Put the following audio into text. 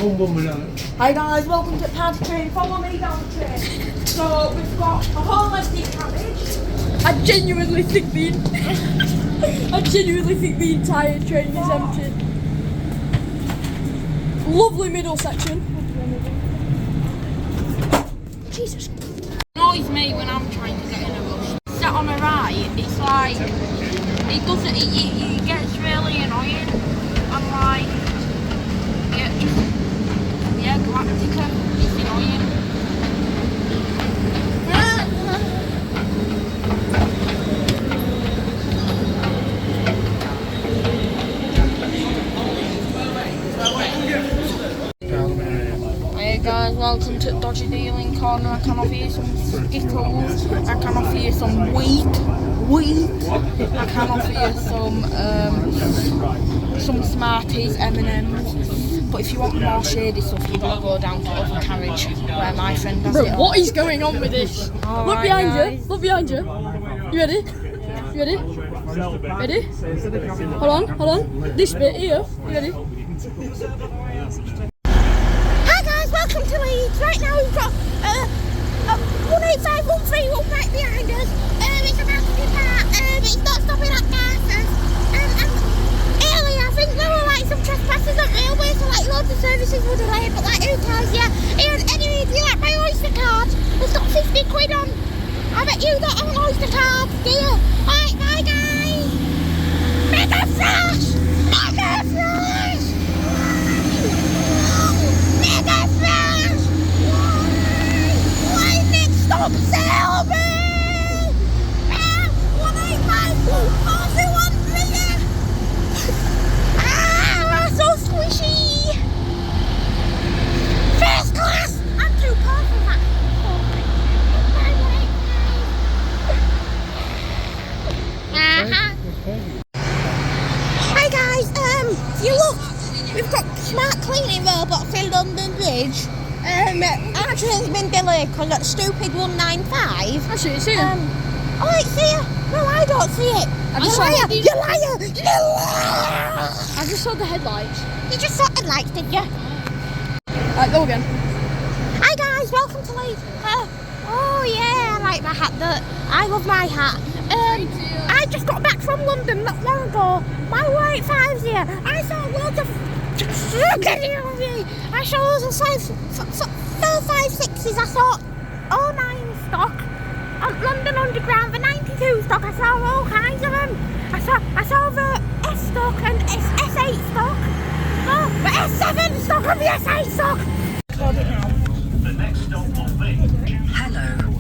Hi guys, welcome to Party Train. Follow me down the train. So we've got a whole empty cabbage. I genuinely think the entire train is empty. Lovely middle section. Jesus. Annoys me when I'm trying to get in a rush. Sat on a right, it's like it gets really annoying. I'm like, Galactica, it's annoying. Hey guys, welcome to Dodgy Dealing Corner. I can offer you some Skittles, I can offer you some wheat, I can offer you some Smarties, M&M's. But if you want more shady stuff, you've got to go down to Other Carriage, where my friend does it. What is going on with this? Look behind you. Look behind you. You ready? You ready? Ready? Hold on. This bit here. You ready? Hi guys, welcome to Leeds. Right now we've got 18513 right behind us. It's about to depart. It's not stopping at Garthur's. And earlier I think there were like some trespassers at railway, so like loads of services were delayed, but like who tells you? And anyway, if you like my Oyster card, it's got 50 quid on. I bet you don't have an Oyster card, do you? Alright, bye guys. Mega Flash! Mega Flash! Mega Flash! Why Nick stop Selby? 185 million! Ah, so squishy! First class! I'm too poor for that. Hi guys, you look, we've got smart cleaning robots in London Bridge. Our train's been delayed because that stupid 195. I see it, see it. Oh, it's here. No, I don't see it. You liar! I just saw the headlights. You just saw headlights, did you? Right, go again. Hi guys, welcome to Leeds. Oh yeah, I like my hat. I love my hat. I just got back from London not long ago. My white fives here. I saw loads of. I saw loads of 456s. I saw 09 stock. On London Underground, the 92 stock. I saw all kinds of them. I saw the S stock and S8 stock. Oh, the S7 stock and the S8 stock. Hold it now. The next stop will be. Hello.